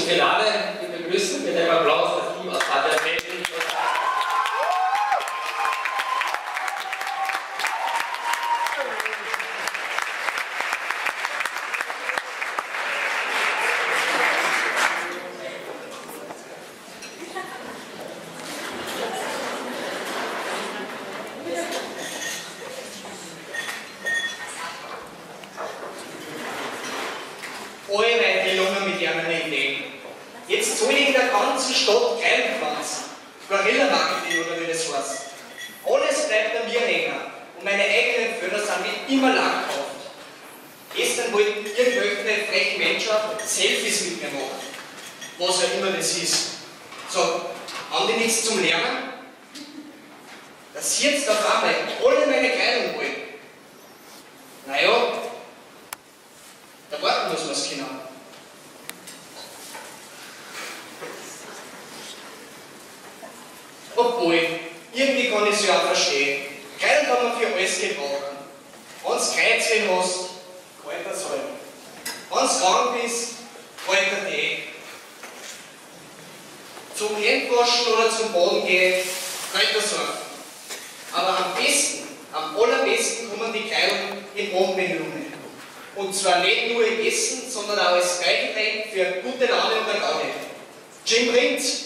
Finale. Wir begrüßen mit einem Applaus das Team aus Bad Felding. Alle Jungen mit ihren Ideen. Jetzt soll ich in der ganzen Stadt Geilen pflanzen. Guerilla-Marketing oder wie das heißt. Alles bleibt an mir hängen und meine eigenen Felder sind wie immer lang gekauft. Gestern wollten irgendwelche frechen Menschen Selfies mit mir machen. Was auch immer das ist. So, haben die nichts zum Lernen? Dass sie jetzt auf einmal alle meine Kleidung wollen. Naja, da warten muss man es genau. Obwohl, irgendwie kann ich es ja auch verstehen. Kleidung kann man für alles gebrauchen. Wenn du Kreuzchen hast, kalt das halt. Wenn du krank bist, kalt der Tee. Zum Handwaschen oder zum Baden gehen, kalt das halt. Aber am besten, am allerbesten kommen die Kleidung in Abendmenüne. Und zwar nicht nur im Essen, sondern auch als Beigetränk für gute Laune und Gaudi. Gin bringt's.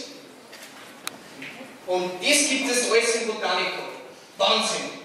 Und das gibt es alles im Botanico. Wahnsinn!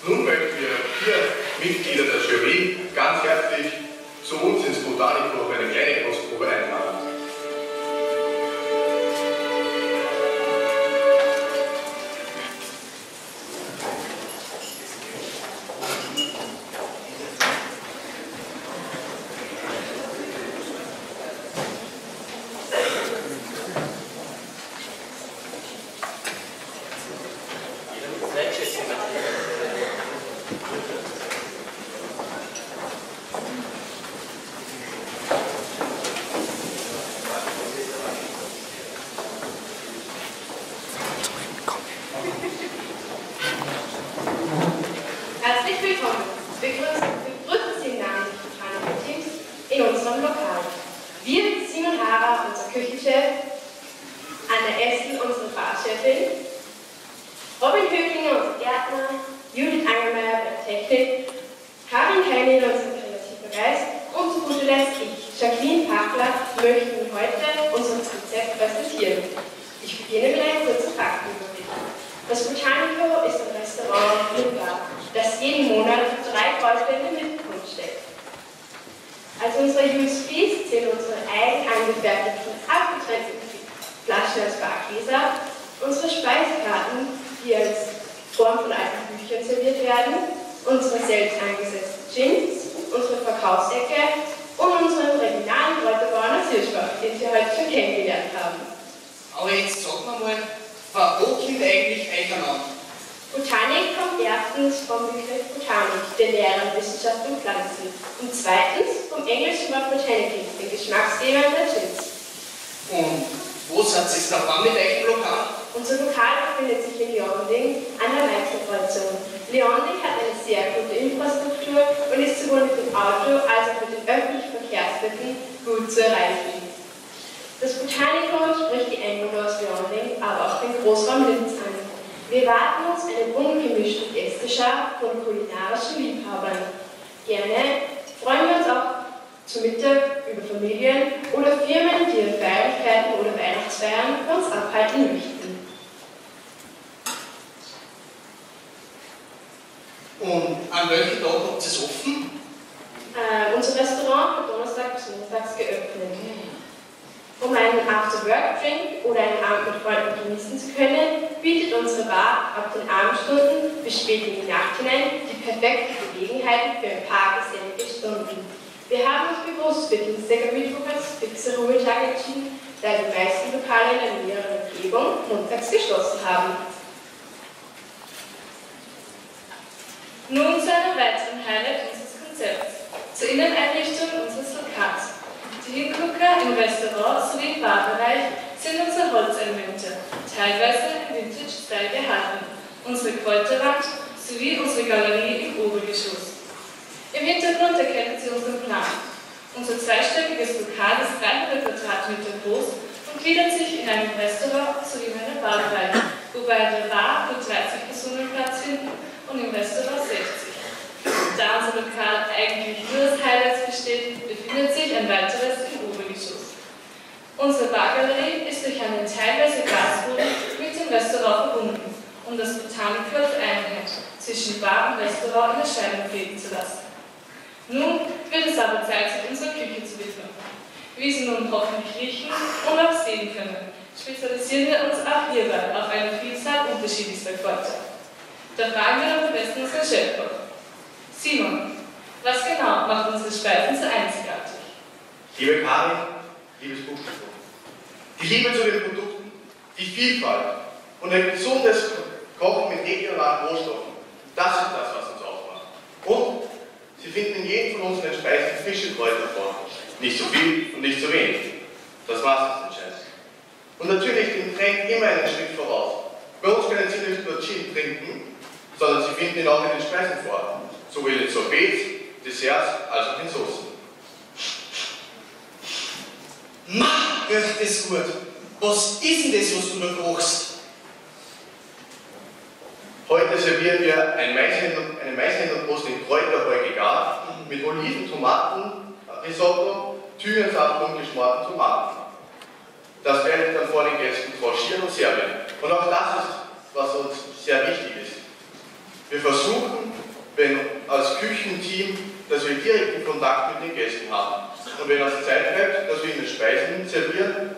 Nun möchten wir vier Mitglieder der Jury ganz herzlich zu uns ins Botanico auf eine kleine Kostprobe einladen. Herzlich willkommen. Wir begrüßen Sie im Namen des Botanico-Teams in unserem Lokal. Wir, Simon Hara, unser Küchenchef, Anna Essen, unsere Barchefin, Robin Höglinger, unser Gärtner, Judith Angermeier bei der Technik, Karin Heinil, unser kreativer Geist und zu guter Letzt ich, Jacqueline Pachler, möchten heute unser Konzept präsentieren. Ich beginne mit einem kurzen Faktenüberblick. Das Botanico ist ein Restaurant mit Bar, das jeden Monat 3 Vollstände Mittelpunkt stellt. Als unsere USPs zählen unsere eigen angefertigten, abgetrennten Flaschen als Bargläser, unsere Speisekarten, die als Form von alten Büchern serviert werden, unsere selbst eingesetzten Gins, unsere Verkaufsecke und unseren regionalen Kräuterbauern aus Hirschbach, den Sie heute schon kennengelernt haben. Aber jetzt sagen wir mal, wo kommt eigentlich euer Name? Botanik kommt erstens vom Begriff Botanik, der Lehre an Wissenschaft und Pflanzen, und zweitens vom englischen Wort Botanical, den Geschmacksgebern der Gins. Und wo seid ihr da mit eurem Lokal? Unser Lokal befindet sich in Leonding an der Mainzer-Kreuzung. Leonding hat eine sehr gute Infrastruktur und ist sowohl mit dem Auto als auch mit den öffentlichen Verkehrsmitteln gut zu erreichen. Das Botanikum spricht die Einwohner aus Leonding, aber auch den Großraum Linz an. Wir erwarten uns eine bunt gemischte Gästeschar von kulinarischen Liebhabern. Gerne freuen wir uns auch zu Mittag über Familien oder Firmen, die ihre Feierlichkeiten oder Weihnachtsfeiern für uns abhalten möchten. Und an welchem Tag habt ihr es offen? Unser Restaurant wird Donnerstag bis Montags geöffnet. Um einen After-Work-Drink oder einen Abend mit Freunden genießen zu können, bietet unsere Bar ab den Abendstunden bis spät in die Nacht hinein die perfekte Gelegenheit für ein paar gesellige Stunden. Wir haben uns bewusst für Dienstag und Mittwoch als fixe Ruhetag entschieden, da die meisten Lokale in der näheren Umgebung montags geschlossen haben. Nun zu einem weiteren Highlight unseres Konzepts, zur Inneneinrichtung unseres Lokals. Die Hingucker im Restaurant sowie im Barbereich sind unsere Holzelemente, teilweise im Vintage-Style gehalten, unsere Kräuterwand sowie unsere Galerie im Obergeschoss. Im Hintergrund erkennen Sie unseren Plan. Unser zweistöckiges Lokal ist 300 Quadratmeter groß und gliedert sich in einem Restaurant sowie in einer Barbereich, wobei in der Bar nur 30 Personen Platz finden und im Restaurant 60. Da unser Lokal eigentlich nur aus Highlights besteht, befindet sich ein weiteres im Obergeschoss. Unsere Bargalerie ist durch einen teilweise Glasboden mit dem Restaurant verbunden, um das Botanikum als Einheit zwischen Bar und Restaurant in Erscheinung treten zu lassen. Nun wird es aber Zeit, sich unserer Küche zu widmen. Wie Sie nun hoffentlich riechen und auch sehen können, spezialisieren wir uns auch hierbei auf eine Vielzahl unterschiedlichster Kräuter. Da fragen wir am besten unseren Chefkoch. Simon, was genau macht unsere Speisen so einzigartig? Liebe Karin, liebes Publikum, die Liebe zu den Produkten, die Vielfalt und ein gesundes Kochen mit regionalen Rohstoffen, das ist das, was uns ausmacht. Und Sie finden in jedem von unseren Speisen frische Kräuter vor. Nicht zu viel und nicht zu wenig. Das Maß ist entscheidend. Und natürlich den Trend immer einen Schritt voraus. Bei uns können Sie nicht nur Gin trinken, sondern Sie finden ihn auch in den Speisen vor. Sowohl in Sorbets, Desserts als auch in Soßen. Ma, riecht das gut. Was ist denn das, was du da kochst? Heute servieren wir eine Maishändelbrust in Kräuterheu gegart mit Oliven, Tomaten, Risotto, Thymiansaft und geschmorten Tomaten. Das werde ich dann vor den Gästen tranchieren und servieren. Und auch das ist, was uns sehr wichtig ist. Wir versuchen, als Küchenteam, dass wir direkten Kontakt mit den Gästen haben. Und wenn es Zeit bleibt, dass wir ihnen Speisen servieren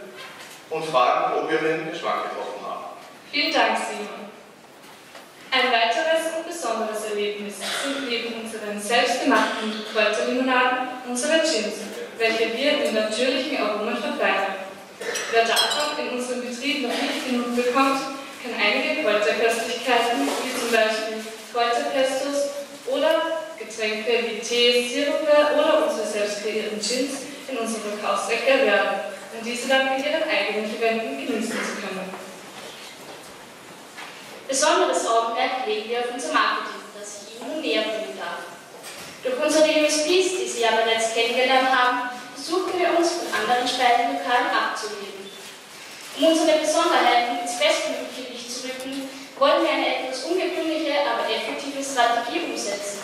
und fragen, ob wir den Geschmack getroffen haben. Vielen Dank, Simon. Ein weiteres und besonderes Erlebnis sind neben unseren selbstgemachten Kräuterlimonaden unsere Gins, welche wir in natürlichen Aromen verfeinern. Wer davon in unserem Betrieb noch nicht genug bekommt, kann einige Kräuterköstlichkeiten, wie zum Beispiel Kräuterpestos oder Getränke wie Tee, Sirupe oder unsere selbst kreierten Gins in unserem Verkaufswerk erwerben, um diese dann mit ihren eigenen Verwendungen genießen zu können. Besonderes Augenmerk legen wir auf unser Marketing, das ich Ihnen nun näher bringen darf. Durch unsere USPs, die Sie ja bereits kennengelernt haben, versuchen wir uns von anderen Speisenlokalen abzuheben. Um unsere Besonderheiten ins bestmögliche Licht zu rücken, wollen wir eine etwas ungewöhnliche, aber effektive Strategie umsetzen.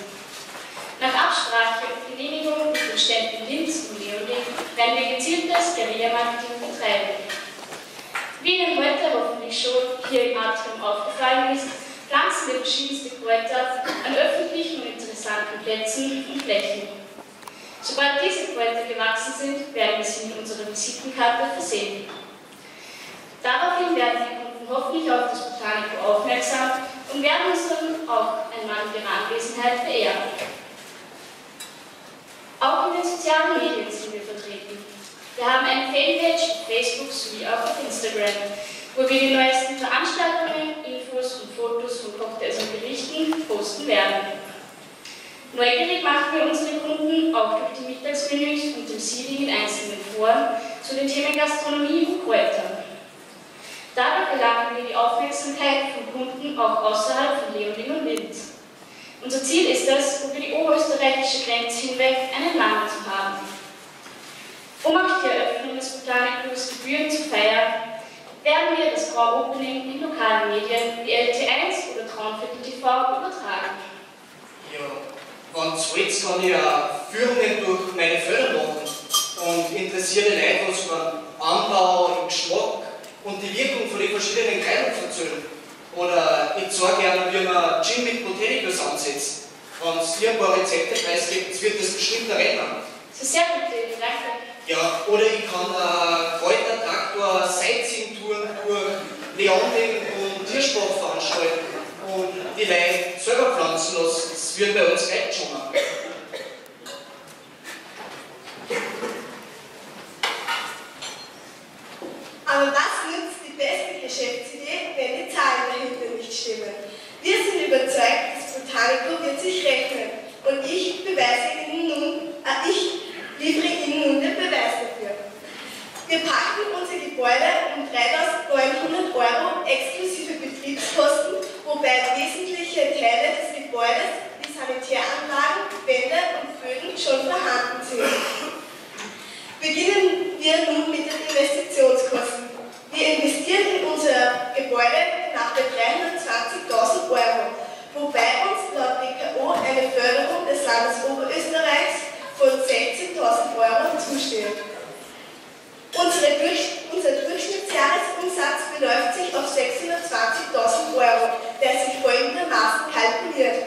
Nach Absprache und Genehmigung mit den Städten Linz und Leonding werden wir gezieltes Guerilla-Marketing betreiben. Wie Ihnen heute hoffentlich schon hier im Atrium aufgefallen ist, pflanzen wir verschiedenste Kräuter an öffentlichen und interessanten Plätzen und Flächen. Sobald diese Kräuter gewachsen sind, werden wir sie mit unserer Visitenkarte versehen. Daraufhin werden die Kunden hoffentlich auf das Botanikum aufmerksam und werden uns dann auch einmal in ihrer Anwesenheit verehren. Auch in den sozialen Medien sind wir vertreten. Wir haben eine Fanpage auf Facebook sowie auch auf Instagram, wo wir die neuesten Veranstaltungen, Infos und Fotos von Cocktails und Gerichten posten werden. Neugierig machen wir unsere Kunden auch durch die Mittagsmenüs und dem Seeding in einzelnen Foren zu den Themen Gastronomie und Kräuter. Dadurch erlangen wir die Aufmerksamkeit von Kunden auch außerhalb von Leonin und Linz. Unser Ziel ist es, über die oberösterreichische Grenze hinweg einen Namen zu haben. Um auch die Eröffnung des Botanicus gebührend zu feiern, werden wir das Brau-Opening in lokalen Medien wie LT1 oder Traumviertel TV übertragen. Ja, wenn es willst, kann ich ja Führungen durch meine Felder machen und interessierte Leute was über Anbau, den Geschmack und die Wirkung von den verschiedenen Kräutern erzählen. Oder ich zeige gerne, wie man Gin mit Botanicus ansetzt. Wenn es hier ein paar Rezepte preisgibt, wird das bestimmt erinnern. Das ist sehr gut, danke. Ja, oder ich kann Kräutertraktor, Sightseeing-Touren durch Leonding und Tiersport veranstalten und die Leute selber pflanzen lassen. Das wird bei uns gleich schon mal. Aber was nützt die beste Geschäftsidee, wenn die Zahlen dahinter nicht stimmen? Wir sind überzeugt, das Botanico wird sich rechnen und ich liefere Ihnen nun den Beweis dafür. Wir pachten unser Gebäude um 3.900 € exklusive Betriebskosten, wobei wesentliche Teile des Gebäudes, wie Sanitäranlagen, Wände und Böden schon vorhanden sind. Beginnen wir nun mit den Investitionskosten. Wir investieren in unser Gebäude knapp 320.000 €, wobei uns laut BKO eine Förderung des Landes Oberösterreichs von 16.000 € zusteht. Unser Durchschnittsjahresumsatz beläuft sich auf 620.000 €, der sich folgendermaßen kalkuliert.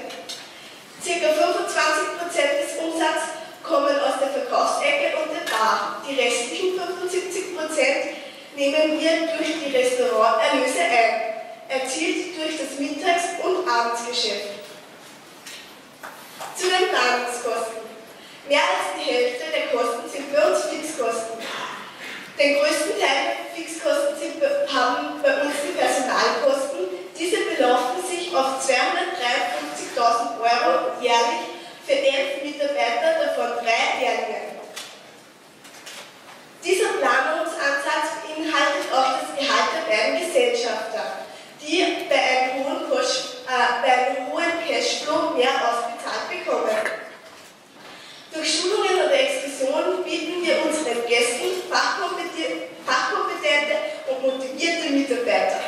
Circa 25% des Umsatzes kommen aus der Verkaufsecke und der Bar. Die restlichen 75% nehmen wir durch die Restauranterlöse ein, erzielt durch das Mittags- und Abendsgeschäft. Zu den Planungskosten. Mehr als die Hälfte der Kosten sind bei uns Fixkosten. Den größten Teil der Fixkosten haben bei uns die Personalkosten. Diese belaufen sich auf 253.000 € jährlich für 11 Mitarbeiter, davon 3 Lehrlinge. Dieser Planungsansatz beinhaltet auch das Gehalt der beiden Gesellschafter, die bei einem hohen Cashflow mehr ausbezahlt bekommen. Durch Schulungen oder Exkursionen bieten wir unseren Gästen fachkompetente und motivierte Mitarbeiter.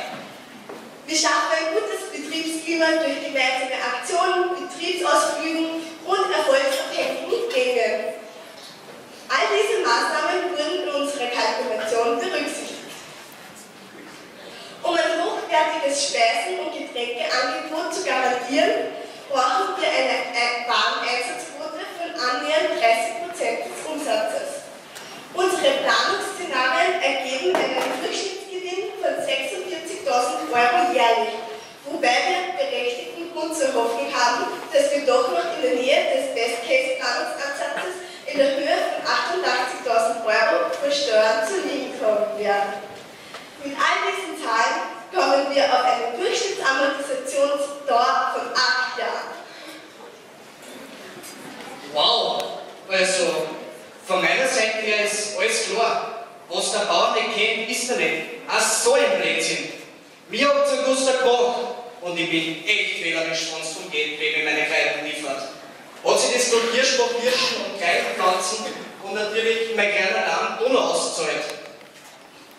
Wir schaffen ein gutes Betriebsklima durch gemeinsame Aktionen, Betriebsausflügen und erfolgsabhängigen Prämien. All diese Maßnahmen wurden in unserer Kalkulation berücksichtigt. Um ein hochwertiges Speisen- und Getränkeangebot zu garantieren, brauchen wir eine Wareneinsatzquote von annähernd 30% des Umsatzes. Unsere Planungsszenarien ergeben einen Durchschnittsgewinn von 46.000 € jährlich, wobei wir berechtigten Grund zur Hoffnung haben, dass wir doch noch in der Nähe des Best-Case-Planungsansatzes in der Höhe von 88.000 € für Steuern zu liegen kommen werden. Mit all diesen Zahlen kommen wir auf eine Durchschnittsamortisationsdauer von 8 Jahren. Wow, also von meiner Seite her ist alles klar. Was der Bauer nicht kennt, ist er nicht. Ach, so ein Blödsinn. Mir hat es Augusta gemacht und ich bin echt wählerisch, wenn es darum geht, wem ich meine Kräuter liefert. Hat sich das durch Hirschbach, Hirschen und Kräuterpflanzen und natürlich mein kleiner Name Donau ausgezahlt.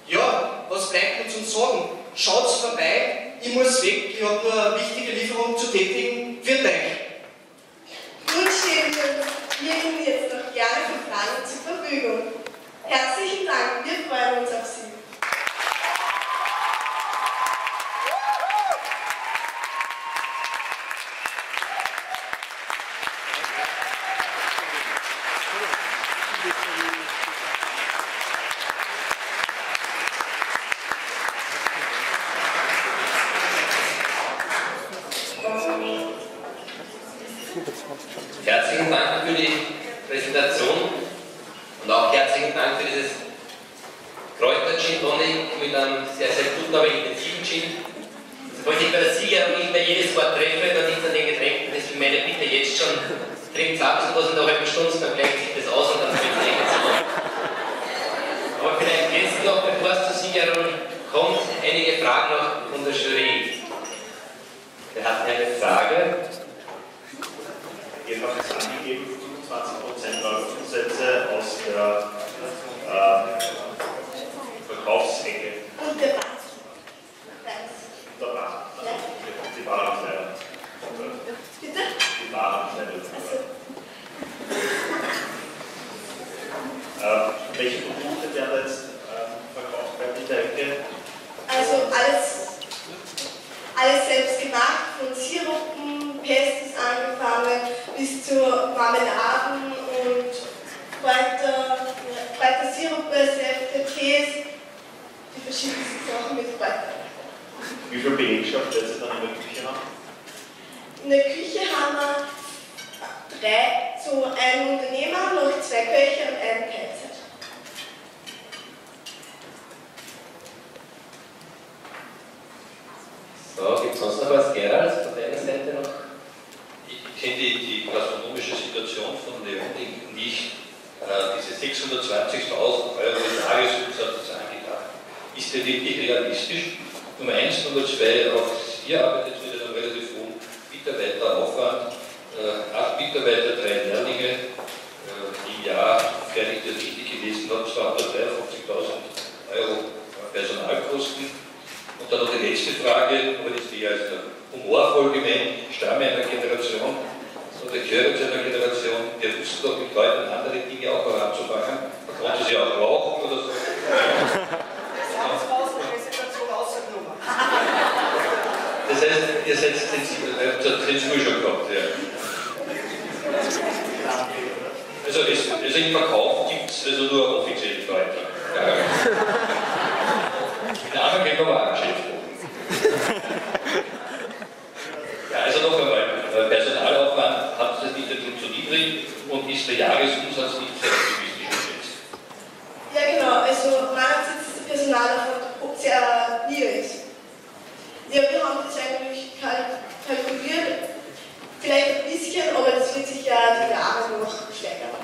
Ja, was bleibt mir zum Sagen? Schaut's vorbei, ich muss weg, ich habe nur eine wichtige Lieferung zu tätigen. Für euch. Nun stehen wir Ihnen jetzt noch gerne für Fragen zur Verfügung. Herzlichen Dank, wir freuen uns auf Sie. Herzlichen Dank für die Präsentation und auch herzlichen Dank für dieses Kräuter-Gin Tonic mit einem sehr, sehr guten, aber intensiven Gin. Sobald ich bei der Siegerehrung nicht mehr jedes Wort treffe, dann liegt es an den Getränken. Deswegen meine Bitte jetzt schon, trinkt ab, so dass in einer halben Stunde, dann gleicht sich das aus und dann fällt es nicht so. Aber vielleicht kennst du noch, bevor es zur Siegerehrung Kommt einige Fragen noch von der Jury. Wir hatten eine Frage. Ihr habt es angegeben, 25% eure Umsätze aus der Verkaufsecke. Und der Bank. Der Bank. Die Warenabteilung. Bitte? Die Warenabteilung. Welche Produkte werden jetzt verkauft bei der Ecke? Also alles selbst gemacht, von Sirupen, Pestis angefangen, bis zu Marmeladen und Kräutersirupe, Säfte, Tees, die verschiedensten Sachen mit Kräutern. Wie viel Belegschaft wird Sie dann in der Küche haben? In der Küche haben wir einen Unternehmer, noch 2 Köche und einen Teilzeit. So, gibt es sonst noch was, Gerald, von deiner Seite noch? Ich kenne die gastronomische Situation von Leoning nicht. Diese 620.000 Euro Jahresumsatz ist angedacht. Ist der wirklich realistisch? Nummer 1, Nummer 2, auch ihr arbeitet mit einem relativ hohen Mitarbeiteraufwand. 8 Mitarbeiter, 3 Lehrlinge, im Jahr, wenn ich das richtig gelesen habe, 253.000 Euro Personalkosten. Und dann noch die letzte Frage, aber das ist eher als humorvoll gemeint, ich stamme einer Generation oder gehöre zu einer Generation, der wusste doch mit Leuten andere Dinge auch voranzufangen. Man konnte sie auch rauchen oder so. Das heißt, ihr seid sensibel, zur Zensur schon gehabt, ja. Also im Verkauf gibt es also nur offizielle Leute. Mit anderen geht man auch Geschäft machen. Ja, also noch einmal, Personalaufwand hat es nicht zu niedrig und ist der Jahresumsatz nicht sehr optimistisch geschätzt. Ja genau, also meinerseits ist der Personalaufwand sehr niedrig. Ja, wir haben das eigentlich kalkuliert, vielleicht ein bisschen, aber das wird sich ja die Jahre noch steigern.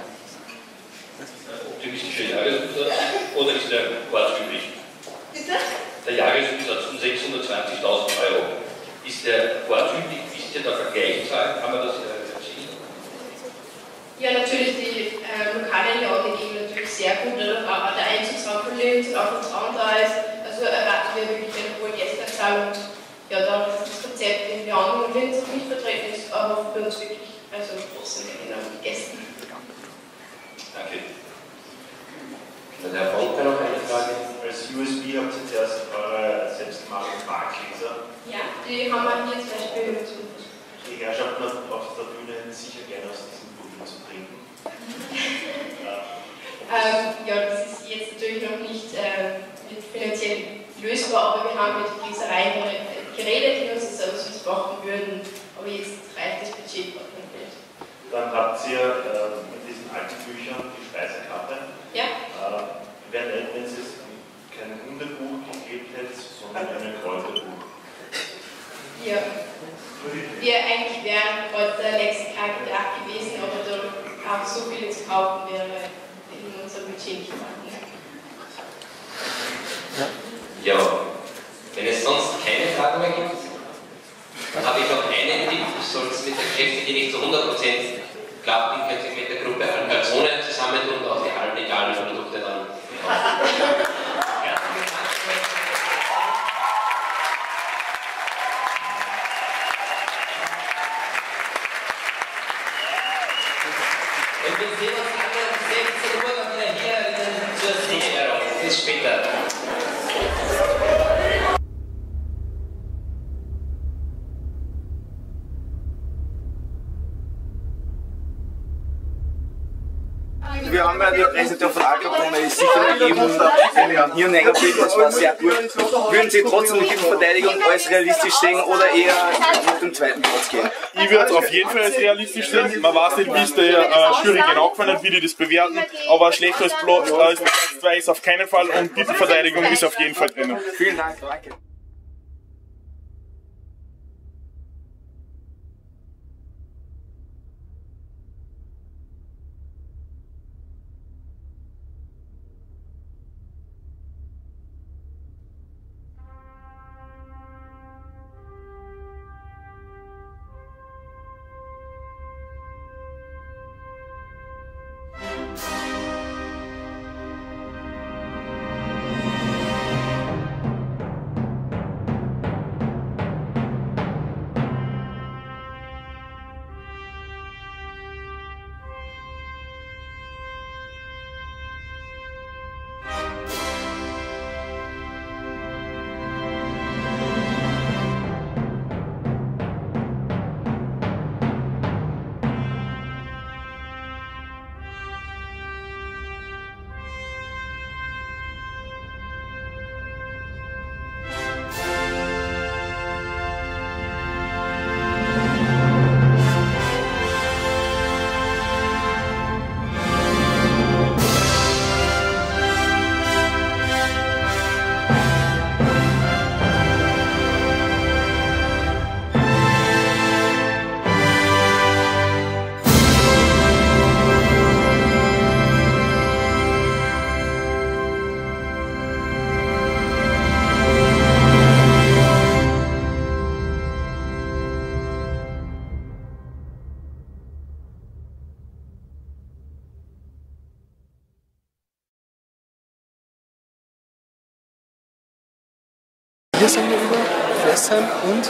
Optimistischer Jahresumsatz oder ist der ortsüblich? Bitte? Der Jahresumsatz von 620.000 Euro. Ist der ortsüblich, ist der Vergleichszahl, kann man das erzielen? Ja, natürlich, die lokalen Lager gehen natürlich sehr gut, oder? Aber der Einzugsraum von Linz und auch von Traun da ist, also erwarten wir wirklich eine hohe Gästeanzahl und ja, da das Konzept in Leon und Linz nicht vertreten ist, aber für uns wirklich also große Mengen an Gästen. Danke. Der Herr Fonka noch eine Frage. Als USB habt ihr zuerst eure selbstgemachten Bargläser. Ja, die haben wir hier zum Beispiel mit. Die Herrschaften auf der Bühne sicher gerne aus diesem Pulver zu trinken. Ja, das ist jetzt natürlich noch nicht finanziell lösbar, aber wir haben mit Gießereien geredet, die uns das aus uns machen würden, aber jetzt reicht das Budget auch nicht. Dann habt ihr mit diesen alten Büchern die Speisekarte. Ja. Wäre nett, wenn es kein Hundebuch gegeben hätte, sondern ein Kräuterbuch. Ja. Wir eigentlich wären Kräuterlexika gedacht gewesen, aber da auch so viel zu kaufen wäre in unserem Budget nicht vorhanden. Ja, wenn es sonst keine Fragen mehr gibt, dann habe ich noch einen Tipp. Soll es mit der Geschäftsidee nicht zu 100% klappen, könnt ihr mit der Gruppe Alcalzone zusammentun und auch die halblegalen Produkte dann kaufen. Herzlichen Dank. Und wir sehen uns alle um 16 Uhr dann wieder hier zur Siegerehrung. Bis später. Wir haben ja die Präsentation von Alcalzone ist sicher gegeben und ein Hirnhängerbild, das war sehr gut. Würden Sie trotzdem die Titelverteidigung als realistisch sehen oder eher mit dem zweiten Platz gehen? Ich würde es auf jeden Fall als realistisch sehen. Man weiß nicht, wie es der Jury genau gefallen hat, wie die das bewerten, aber schlechter als Platz 2 ist auf keinen Fall und Titelverteidigung ist auf jeden Fall drin. Vielen Dank, danke. Hier sind wir über Flessheim und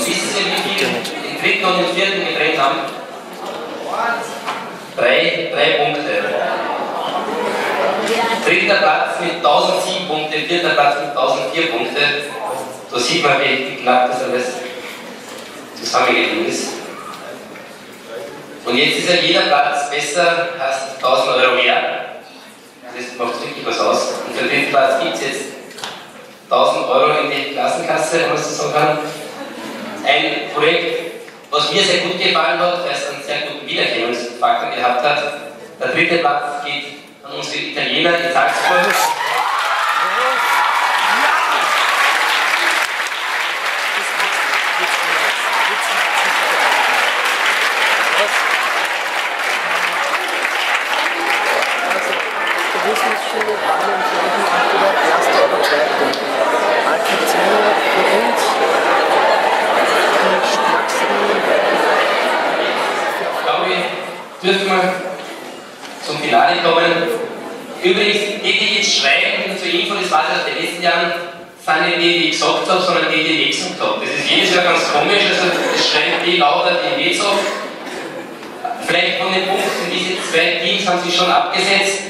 wissen Sie, wie viel den dritten und den vierten getrennt haben? 3 Punkte. Dritter Platz mit 1007 Punkten, vierter Platz mit 1004 Punkten. Da sieht man, wie knapp das alles zusammengeblieben ist. Und jetzt ist ja jeder Platz besser, heißt 1000 Euro mehr. Das macht wirklich was aus. Und für den dritten Platz gibt es jetzt 1000 Euro in die Klassenkasse, wenn man es so sagen kann. Ein Projekt, was mir sehr gut gefallen hat, weil es einen sehr guten Wiedererkennungsfaktor gehabt hat. Der dritte Platz geht an unsere Italiener in Salzburg. Tourismusschule Baden und Felden, entweder erste oder zweite. Alcazino für uns die stärksten. Ich glaube, dürfen wir zum Finale kommen. Übrigens, die, die jetzt schreiben, zur Info, das war das aus den letzten Jahren, sind nicht die, die ich gesagt habe, sondern die, die ich nicht gesagt habe. Das ist jedes Jahr ganz komisch, also das schreiben die lauter, die nicht so. Vielleicht von den Punkten, diese 2 Teams haben sich schon abgesetzt.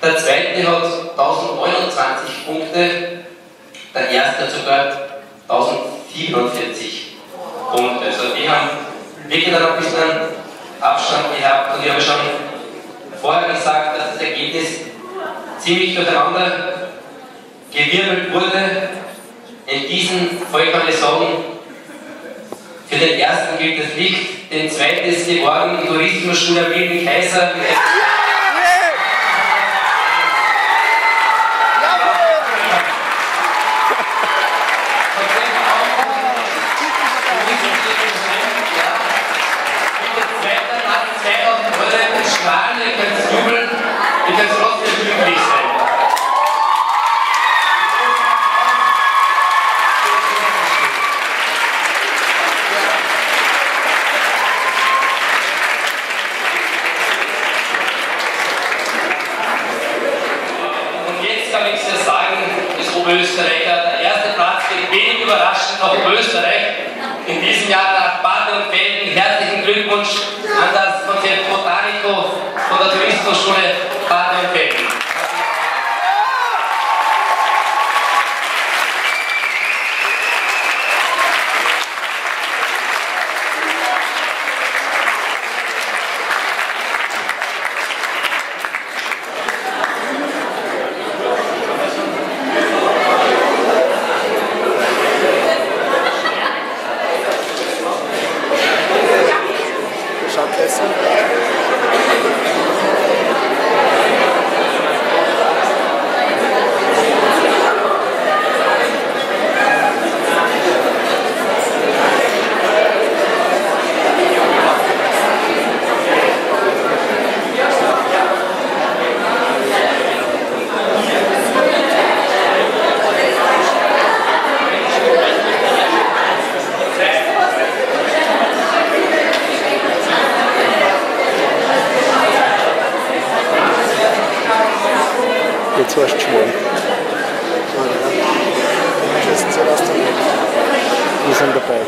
Der zweite hat 1029 Punkte, der erste hat sogar 1047 Punkte. Also die haben wirklich dann ein bisschen Abstand gehabt und ich habe schon vorher gesagt, dass das Ergebnis ziemlich durcheinander gewirbelt wurde. In diesem Fall kann ich sagen, für den ersten gilt das Licht, den zweiten ist geworden die Tourismusschule Wilden Kaiser. Ihr könnt jubeln, ihr könnt trotzdem glücklich sein. Und jetzt kann ich dir sagen, das Oberösterreicher, der erste Platz geht wenig überraschend nach Oberösterreich. In diesem Jahr nach Baden und Felden. Herzlichen Glückwunsch an das Konzept Botanico von der Tourismusschule Baden und Felden. Schaut besser. Jetzt warst du schwul. Wir sind dabei.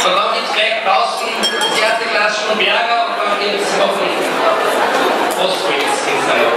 Und dann geht's weg draußen, das erste Glas schon Berger und dann geht's auf den Phosphor ins Kinsheim.